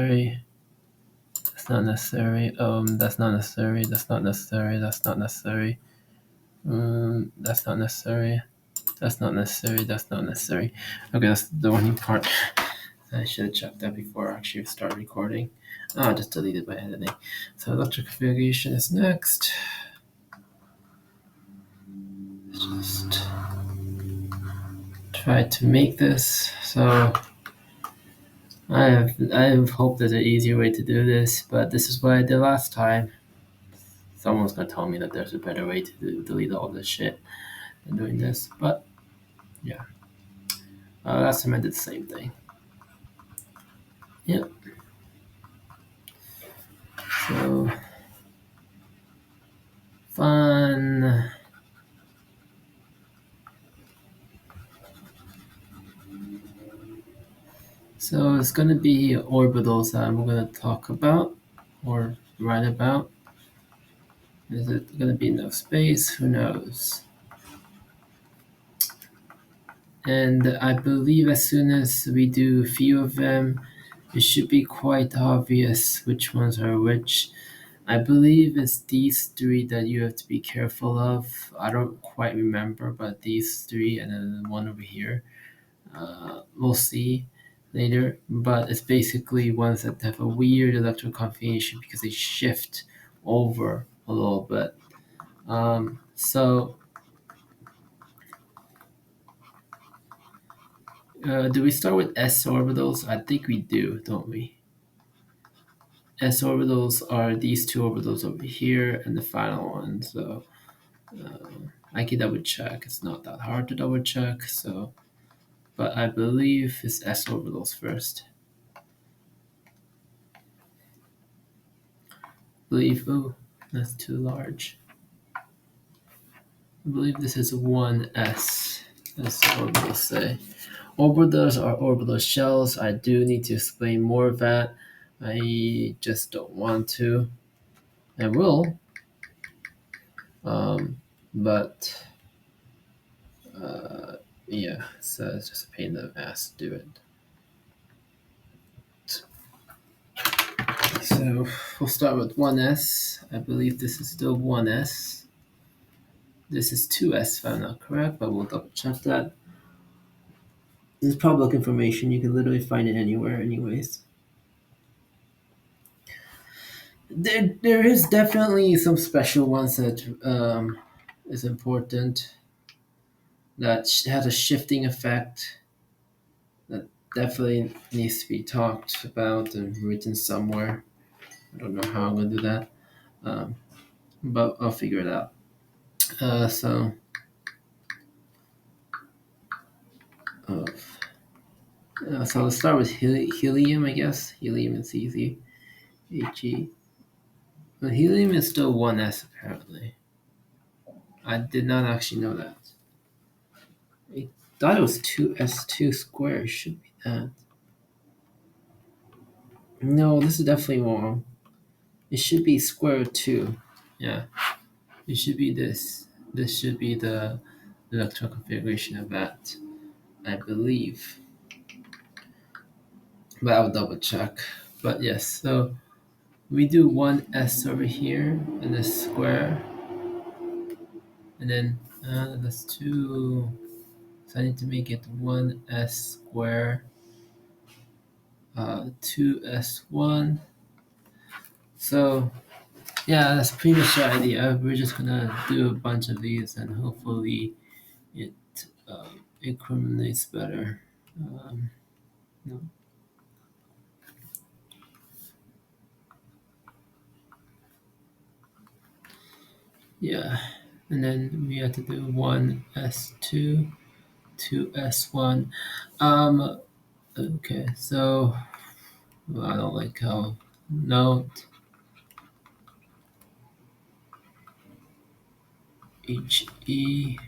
necessary. That's not necessary. That's not necessary. That's not necessary. That's not necessary. That's not necessary. That's not necessary. That's not necessary. Okay, that's the only part. I should have checked that before I actually start recording. Oh, I just deleted by editing. So electric configuration is next. Just try to make this. So I have hoped there's an easier way to do this, but this is what I did last time. Someone's gonna tell me that there's a better way to delete all this shit than doing this, but yeah. Last time I did the same thing. Yep. So fun. So it's gonna be orbitals that I'm gonna talk about or write about. Is it gonna be enough space? Who knows? And I believe as soon as we do a few of them, it should be quite obvious which ones are which. I believe it's these three that you have to be careful of. I don't quite remember, but these three and then the one over here. We'll see later, but it's basically ones that have a weird electrical configuration because they shift over a little bit. So do we start with s orbitals? I think we do, don't we? S orbitals are these two orbitals over here and the final one. So I can double check. It's not that hard to double check. So, but I believe it's s orbitals first. Believe. Oh, that's too large. I believe this is 1s. That's what orbitals say. Orbitals are orbital shells. I do need to explain more of that. I just don't want to. I will. But yeah, so it's just a pain in the ass to do it. So we'll start with 1s. I believe this is still 1s. This is 2s if I'm not correct, but we'll double check that. This is public information. You can literally find it anywhere, anyways. There is definitely some special ones that is important that has a shifting effect that definitely needs to be talked about and written somewhere. I don't know how I'm gonna do that, but I'll figure it out. So, uh, so let's start with helium, I guess. Helium is easy. He. But helium is still 1s apparently. I did not actually know that. I thought it was 2s2 squared. Should be that. No, this is definitely wrong. It should be square root 2. Yeah. It should be this. This should be the electron configuration of that, I believe. But I'll double check. But yes, so we do 1s over here in this square. And then that's 2. So I need to make it 1s square, 2s1. So yeah, that's pretty much the idea. We're just gonna do a bunch of these and hopefully it incriminates better. No. Yeah, and then we have to do 1s2, 2s1. Okay, so I don't like how note he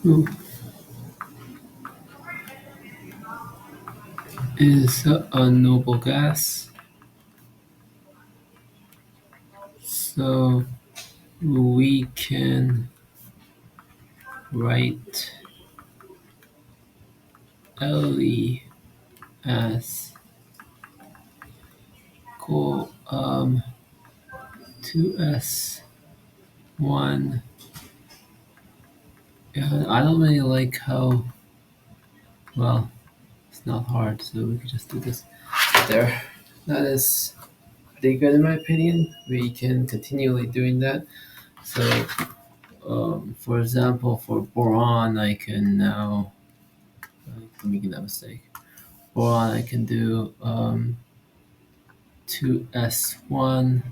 who is a noble gas. So we can write LE as cool 2S1. Yeah, I don't really like how well it's not hard, so we can just do this there. That is pretty good in my opinion. We can continually doing that. So for example, for boron, I can now I'm making that mistake. Boron, I can do 2s1,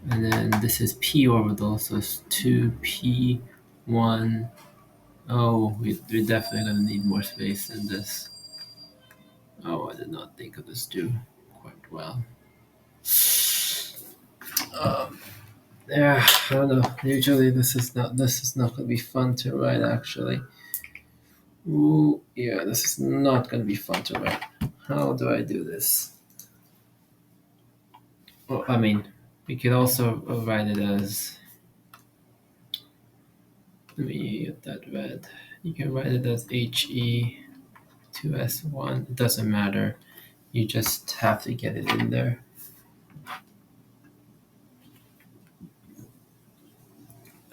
and then this is p orbital, so it's 2p1. Oh, we're definitely gonna need more space than this. Oh, I did not think of this too quite well. Um, yeah, I don't know. Usually this is not gonna be fun to write actually. Ooh, yeah, this is not gonna be fun to write. How do I do this? Well, I mean, we could also write it as. Let me get that red. You can write it as HE2S1. It doesn't matter. You just have to get it in there.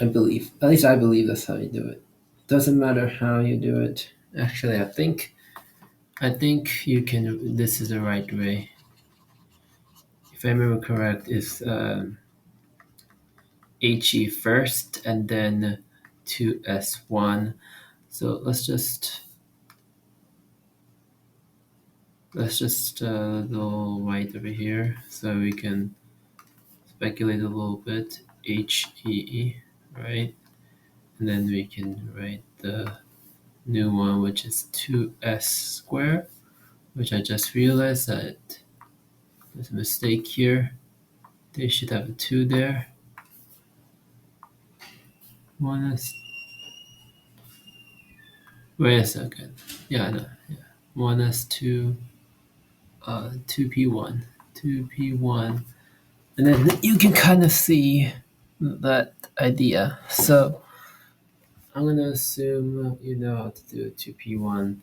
I believe. At least I believe that's how you do it. Doesn't matter how you do it. Actually, I think you can. This is the right way. If I remember correct, it's HE first and then 2S1. So let's just go right over here so we can speculate a little bit. HE, right? And then we can write the new one, which is 2S squared, which I just realized that there's a mistake here. They should have a 2 there. 1S. Wait a second. Yeah, no. Yeah. 1S2, 2P1. 2P1. And then you can kind of see that idea. So I'm going to assume you know how to do a 2P1.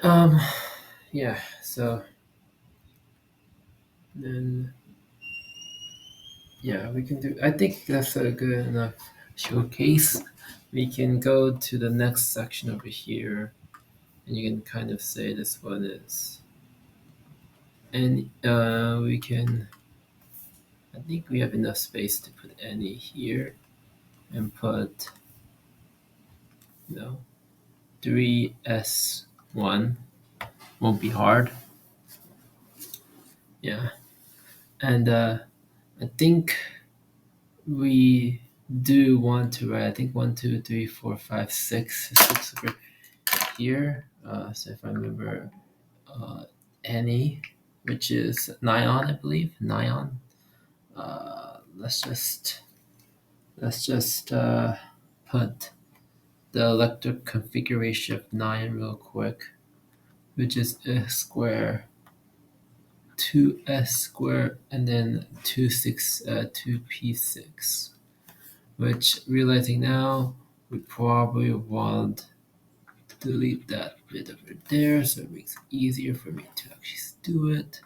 Um, yeah, so then, yeah, we can do, I think that's a good enough showcase. We can go to the next section over here, and you can kind of say this one is, and we can, I think we have enough space to put any here, and put, you know, 3S1. Won't be hard. Yeah. And I think we do want to write, I think 1, 2, 3, 4, 5, 6 over here. So if I remember any, which is nion, I believe. Nion. Let's just put the electric configuration of nion real quick, which is S square 2s squared and then 2p6, which realizing now we probably want to delete that bit over there so it makes it easier for me to actually do it.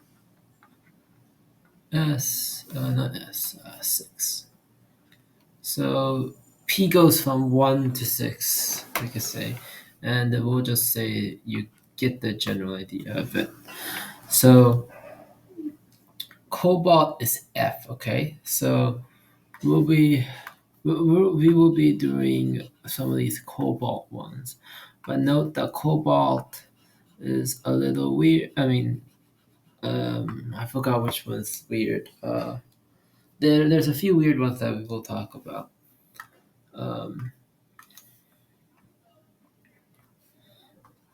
Not s 6. So p goes from 1 to 6, we could say, and we'll just say you get the general idea of it. So cobalt is F, okay? So we'll be we will be doing some of these cobalt ones, but note that cobalt is a little weird. I mean, I forgot which one's weird. There's a few weird ones that we will talk about. Um,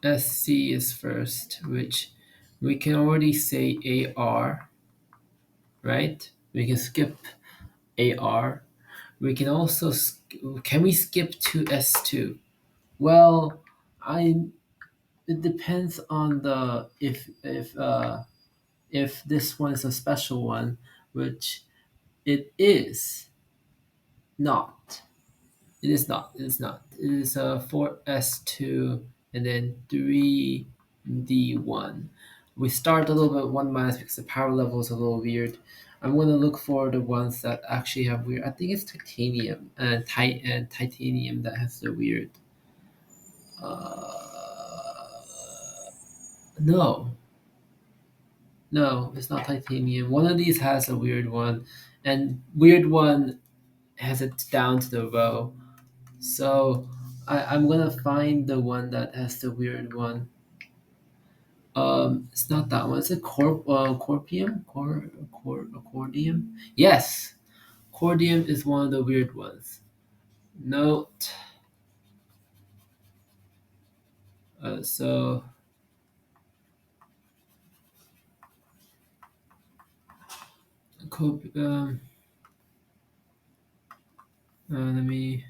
SC is first, which we can already say AR, right? We can skip AR. We can also can we skip to S2? Well, I it depends on the if this one is a special one, which it is not. It is not. It is not. It is 4s2 and then 3d1. We start a little bit 1 minus because the power level is a little weird. I'm going to look for the ones that actually have weird. I think it's titanium and titanium that has the weird. Uh, no, no, it's not titanium. One of these has a weird one, and weird one has it down to the row. So I'm gonna find the one that has the weird one. It's not that one. Is it corpium? Cordium? Yes, cordium is one of the weird ones. Note. So corp- um, let me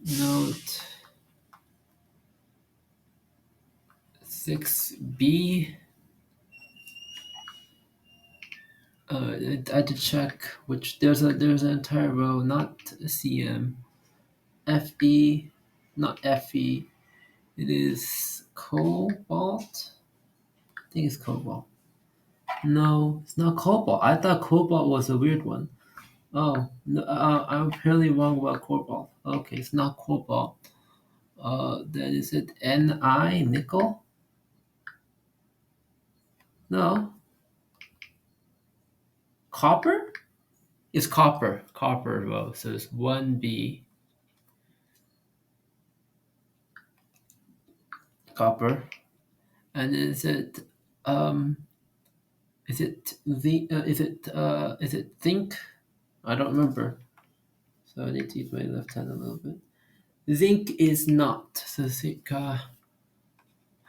note 6b. I had to check which there's an entire row, not cm, fe, not fe. It is cobalt. I think it's cobalt. No, it's not cobalt. I thought cobalt was a weird one. Oh, no, I'm apparently wrong about cobalt. Okay, it's not cobalt. Then is it Ni nickel? No, copper. It's copper. Copper. Well, so it's 1b copper. And um is it zinc? I don't remember. So I need to use my left hand a little bit. Zinc is not. So zinc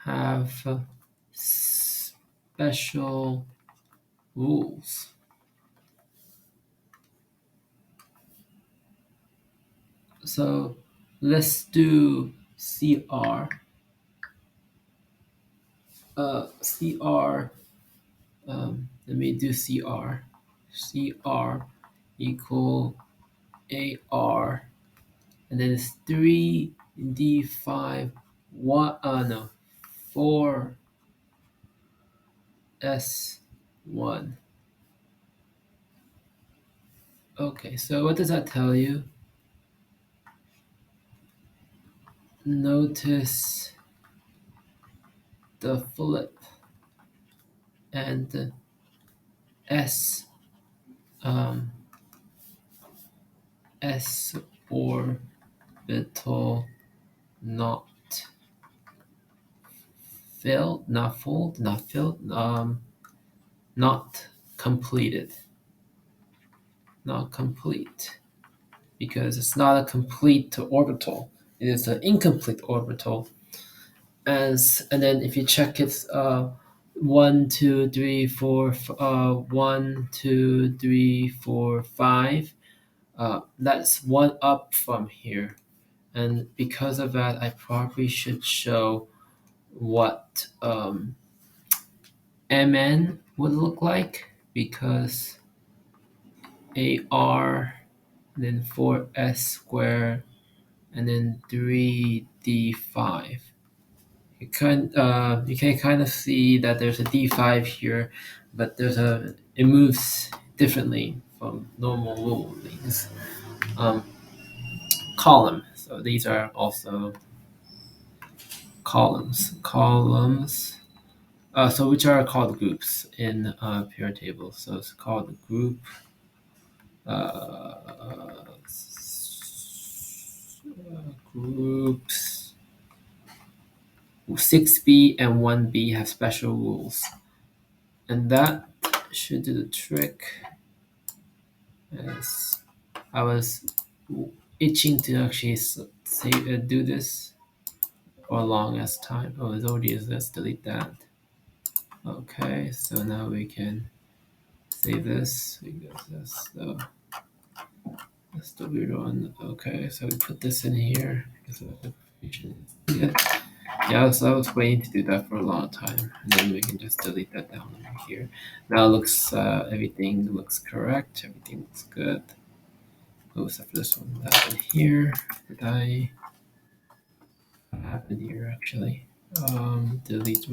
have special rules. So let's do CR. CR. Let me do CR. CR equal AR, and then it's 3d5 1 no 4s1. Okay, so what does that tell you? Notice the flip and the s um, s orbital not filled, not full, not filled, not completed, not complete, because it's not a complete orbital. It is an incomplete orbital. And then if you check it's 1, 2, 3, 4, 1, 2, 3, 4, 5. That's one up from here, and because of that, I probably should show what MN would look like, because AR, and then 4S squared, and then 3D5. You can kind of see that there's a D5 here, but it moves differently from normal rulings. Um, Column. So these are also columns. Columns. So which are called groups in pure tables. So it's called group uh, groups. 6b and 1b have special rules, and that should do the trick. As I was itching to actually do this for a long as time. Oh, it already is. Let's delete that. Okay, so now we can save this. We got this. So that's the weird one. Okay, so we put this in here because of the confusion. Yeah, so I was waiting to do that for a long time, and then we can just delete that down over here. Now it looks everything looks correct. Everything looks good. close up this one. That one here. Did I have it here actually? Delete